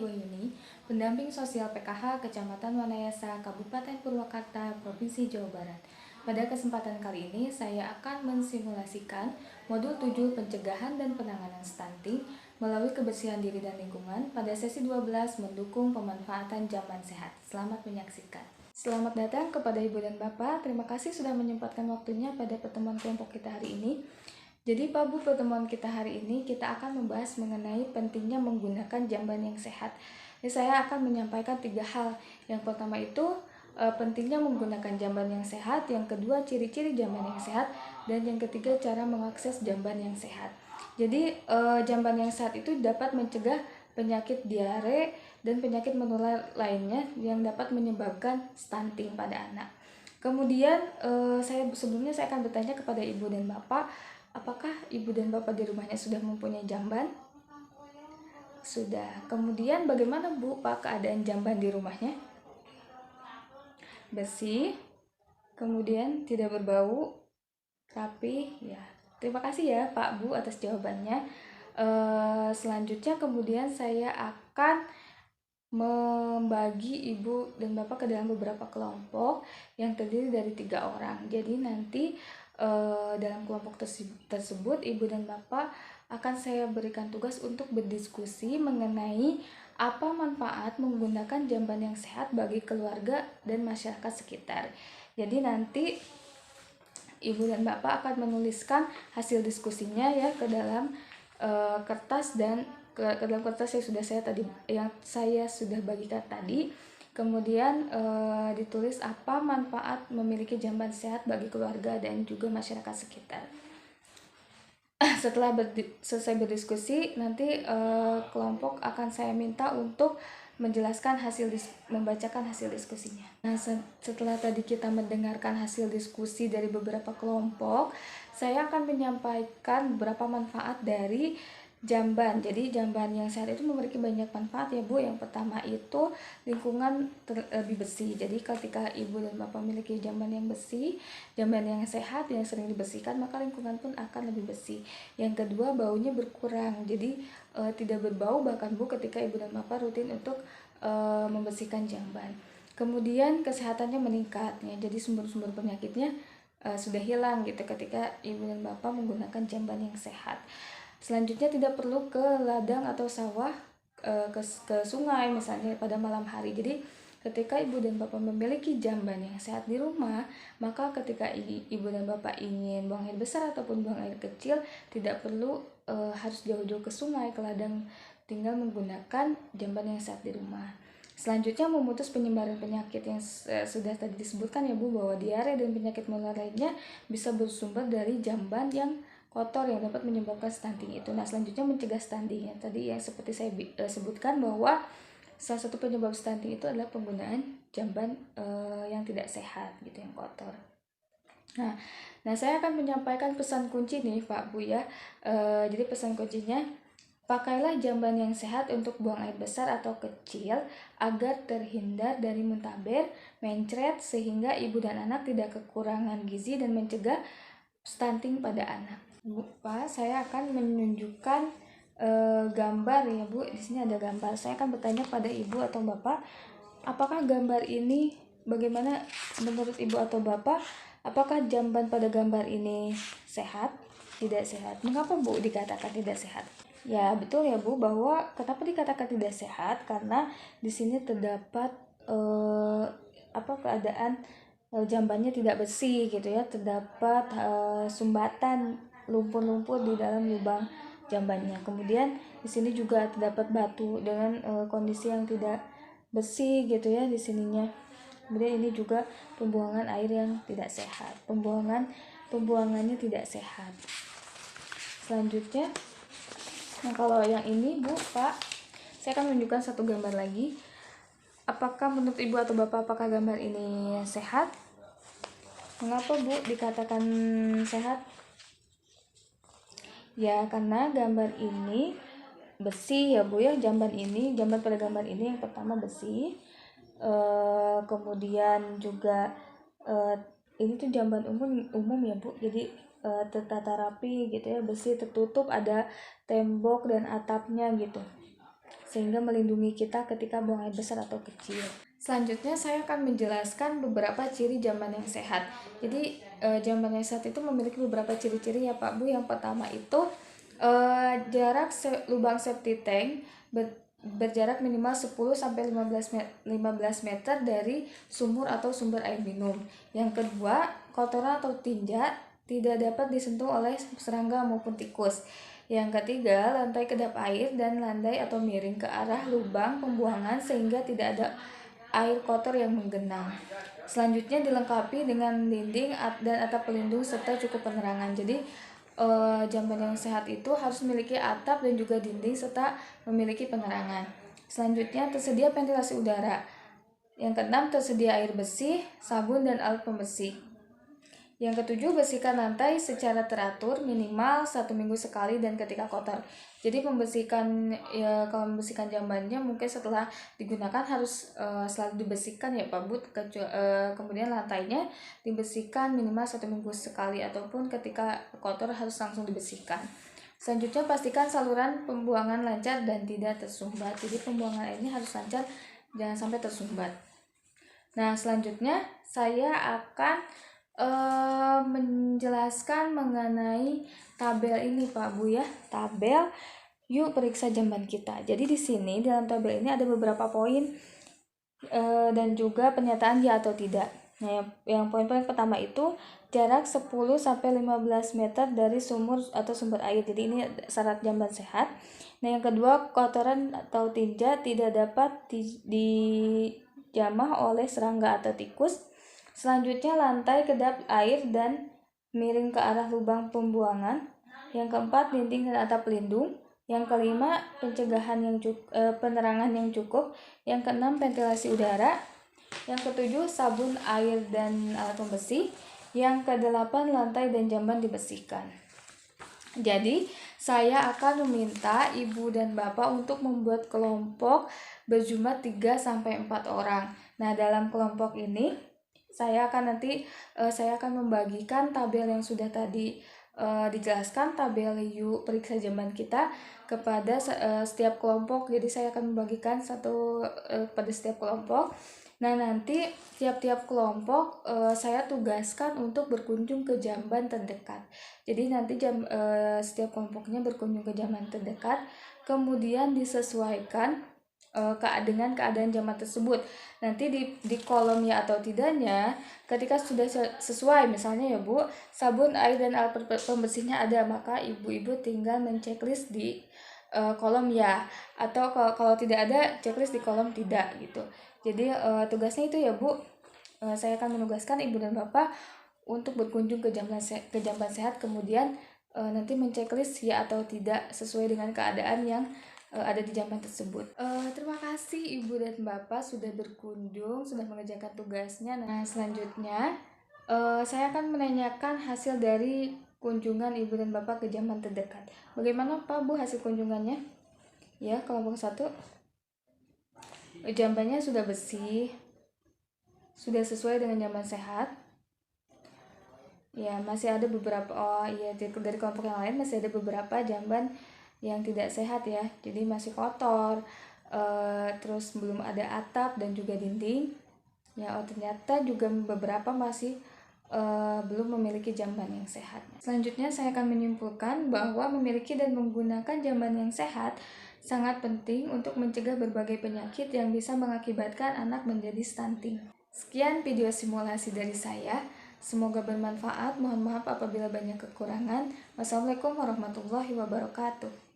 Wahyuni, pendamping sosial PKH Kecamatan Wanayasa, Kabupaten Purwakarta, Provinsi Jawa Barat. Pada kesempatan kali ini, saya akan mensimulasikan modul 7 pencegahan dan penanganan stunting melalui kebersihan diri dan lingkungan pada sesi 12 mendukung pemanfaatan jamban sehat. Selamat menyaksikan. Selamat datang kepada Ibu dan Bapak. Terima kasih sudah menyempatkan waktunya pada pertemuan kelompok kita hari ini. Jadi Pak Bu, pertemuan kita hari ini kita akan membahas mengenai pentingnya menggunakan jamban yang sehat. Jadi saya akan menyampaikan 3 hal. Yang pertama itu pentingnya menggunakan jamban yang sehat, yang kedua ciri-ciri jamban yang sehat, dan yang ketiga cara mengakses jamban yang sehat. Jadi jamban yang sehat itu dapat mencegah penyakit diare dan penyakit menular lainnya yang dapat menyebabkan stunting pada anak. Kemudian sebelumnya saya akan bertanya kepada Ibu dan Bapak, apakah Ibu dan Bapak di rumahnya sudah mempunyai jamban? Sudah. Kemudian bagaimana Bu, Pak, keadaan jamban di rumahnya? Bersih, kemudian tidak berbau, rapi, ya. Terima kasih ya Pak Bu atas jawabannya. Selanjutnya kemudian saya akan membagi Ibu dan Bapak ke dalam beberapa kelompok yang terdiri dari 3 orang. Jadi nanti dalam kelompok tersebut Ibu dan Bapak akan saya berikan tugas untuk berdiskusi mengenai apa manfaat menggunakan jamban yang sehat bagi keluarga dan masyarakat sekitar. Jadi nanti Ibu dan Bapak akan menuliskan hasil diskusinya ya ke dalam kertas dan ke dalam kertas yang saya sudah bagikan tadi. Kemudian ditulis apa manfaat memiliki jamban sehat bagi keluarga dan juga masyarakat sekitar. Setelah selesai berdiskusi, nanti kelompok akan saya minta untuk menjelaskan membacakan hasil diskusinya. Nah, setelah tadi kita mendengarkan hasil diskusi dari beberapa kelompok, saya akan menyampaikan beberapa manfaat dari jamban. Jadi jamban yang sehat itu memiliki banyak manfaat ya Bu. Yang pertama itu lingkungan lebih bersih. Jadi ketika Ibu dan Bapak memiliki jamban yang bersih, jamban yang sehat, yang sering dibersihkan, maka lingkungan pun akan lebih bersih. Yang kedua, baunya berkurang. Jadi tidak berbau bahkan Bu ketika Ibu dan Bapak rutin untuk membersihkan jamban. Kemudian kesehatannya meningkat ya. Jadi sumber-sumber penyakitnya sudah hilang gitu ketika Ibu dan Bapak menggunakan jamban yang sehat. Selanjutnya tidak perlu ke ladang atau sawah, ke sungai misalnya pada malam hari. Jadi ketika Ibu dan Bapak memiliki jamban yang sehat di rumah, maka ketika Ibu dan Bapak ingin buang air besar ataupun buang air kecil, tidak perlu harus jauh-jauh ke sungai, ke ladang, tinggal menggunakan jamban yang sehat di rumah. Selanjutnya memutus penyebaran penyakit yang sudah tadi disebutkan ya Bu, bahwa diare dan penyakit menular lainnya bisa bersumber dari jamban yang kotor yang dapat menyebabkan stunting itu. Nah, selanjutnya mencegah stunting. Tadi yang seperti saya sebutkan bahwa salah satu penyebab stunting itu adalah penggunaan jamban yang tidak sehat gitu, yang kotor. Nah, saya akan menyampaikan pesan kunci nih Pak Bu ya. Jadi pesan kuncinya, pakailah jamban yang sehat untuk buang air besar atau kecil agar terhindar dari muntaber, mencret, sehingga ibu dan anak tidak kekurangan gizi dan mencegah stunting pada anak. Bu, Pak, saya akan menunjukkan gambar ya Bu. Di sini ada gambar. Saya akan bertanya pada Ibu atau Bapak, apakah gambar ini, bagaimana menurut Ibu atau Bapak, apakah jamban pada gambar ini sehat? Tidak sehat. Mengapa Bu dikatakan tidak sehat? Ya betul ya Bu, bahwa kenapa dikatakan tidak sehat, karena di sini terdapat keadaan jambannya tidak bersih gitu ya, terdapat sumbatan lumpur-lumpur di dalam lubang jambannya. Kemudian di sini juga terdapat batu dengan kondisi yang tidak bersih gitu ya di sininya. Kemudian ini juga pembuangan air yang tidak sehat, pembuangannya tidak sehat. Selanjutnya, nah kalau yang ini Bu, Pak, saya akan menunjukkan satu gambar lagi. Apakah menurut Ibu atau Bapak, apakah gambar ini sehat? Mengapa Bu dikatakan sehat? Ya karena gambar ini bersih ya Bu ya. Jamban pada gambar ini yang pertama bersih. Kemudian juga ini tuh jamban umum ya Bu. Jadi tertata rapi gitu ya, bersih, tertutup, ada tembok dan atapnya gitu. sehingga melindungi kita ketika buang air besar atau kecil. Selanjutnya saya akan menjelaskan beberapa ciri jamban yang sehat. Jadi jamban yang sehat itu memiliki beberapa ciri-ciri ya Pak Bu. Yang pertama itu jarak lubang septic tank berjarak minimal 10-15 meter dari sumur atau sumber air minum. Yang kedua, kotoran atau tinja tidak dapat disentuh oleh serangga maupun tikus. Yang ketiga, lantai kedap air dan landai atau miring ke arah lubang pembuangan sehingga tidak ada air kotor yang menggenang. Selanjutnya dilengkapi dengan dinding dan atap pelindung serta cukup penerangan. Jadi jamban yang sehat itu harus memiliki atap dan juga dinding serta memiliki penerangan. Selanjutnya tersedia ventilasi udara. Yang keenam, tersedia air bersih, sabun dan alat pembersih. Yang ketujuh, bersihkan lantai secara teratur minimal 1 minggu sekali dan ketika kotor. Jadi membersihkan kalau membersihkan jambannya mungkin setelah digunakan harus selalu dibersihkan ya Pak Bu. Kemudian lantainya dibersihkan minimal 1 minggu sekali ataupun ketika kotor harus langsung dibersihkan. Selanjutnya pastikan saluran pembuangan lancar dan tidak tersumbat. Jadi pembuangan airnya harus lancar, jangan sampai tersumbat. Nah, selanjutnya saya akan menjelaskan mengenai tabel ini Pak Bu ya. Tabel yuk periksa jamban kita. Jadi di sini dalam tabel ini ada beberapa poin dan juga pernyataan ya atau tidak. Nah, yang poin-poin pertama itu jarak 10-15 meter dari sumur atau sumber air. Jadi ini syarat jamban sehat. Nah, yang kedua, kotoran atau tinja tidak dapat dijamah oleh serangga atau tikus. Selanjutnya, lantai kedap air dan miring ke arah lubang pembuangan. Yang keempat, dinding dan atap pelindung. Yang kelima, penerangan yang cukup. Yang keenam, ventilasi udara. Yang ketujuh, sabun, air, dan alat pembersih. Yang kedelapan, lantai dan jamban dibersihkan. Jadi, saya akan meminta Ibu dan Bapak untuk membuat kelompok berjumlah 3-4 orang. Nah, dalam kelompok ini saya akan membagikan tabel yang sudah tadi dijelaskan, tabel yuk periksa jamban kita kepada setiap kelompok. Jadi saya akan membagikan pada setiap kelompok. Nah, nanti tiap-tiap kelompok saya tugaskan untuk berkunjung ke jamban terdekat. Jadi nanti setiap kelompoknya berkunjung ke jamban terdekat, kemudian disesuaikan dengan keadaan jamban tersebut. Nanti di kolom ya atau tidaknya, ketika sudah sesuai, misalnya ya Bu, sabun, air, dan alat pembersihnya ada, maka ibu-ibu tinggal menceklis di kolom ya, atau kalau tidak ada, checklist di kolom tidak gitu. Jadi tugasnya itu ya Bu, saya akan menugaskan Ibu dan Bapak untuk berkunjung ke jamban sehat, kemudian nanti menceklis ya atau tidak sesuai dengan keadaan yang ada di jamban tersebut. Terima kasih Ibu dan Bapak sudah berkunjung, sudah mengerjakan tugasnya. Nah, selanjutnya saya akan menanyakan hasil dari kunjungan Ibu dan Bapak ke jamban terdekat. Bagaimana Pak Bu hasil kunjungannya? Ya, kelompok 1, jambannya sudah bersih, sudah sesuai dengan jamban sehat. Ya, masih ada beberapa, dari kelompok yang lain masih ada beberapa jamban yang tidak sehat ya, jadi masih kotor, terus belum ada atap dan juga dinding ya. Ternyata juga beberapa masih belum memiliki jamban yang sehat. Selanjutnya saya akan menyimpulkan bahwa memiliki dan menggunakan jamban yang sehat sangat penting untuk mencegah berbagai penyakit yang bisa mengakibatkan anak menjadi stunting. Sekian video simulasi dari saya. Semoga bermanfaat. Mohon maaf apabila banyak kekurangan. Wassalamualaikum warahmatullahi wabarakatuh.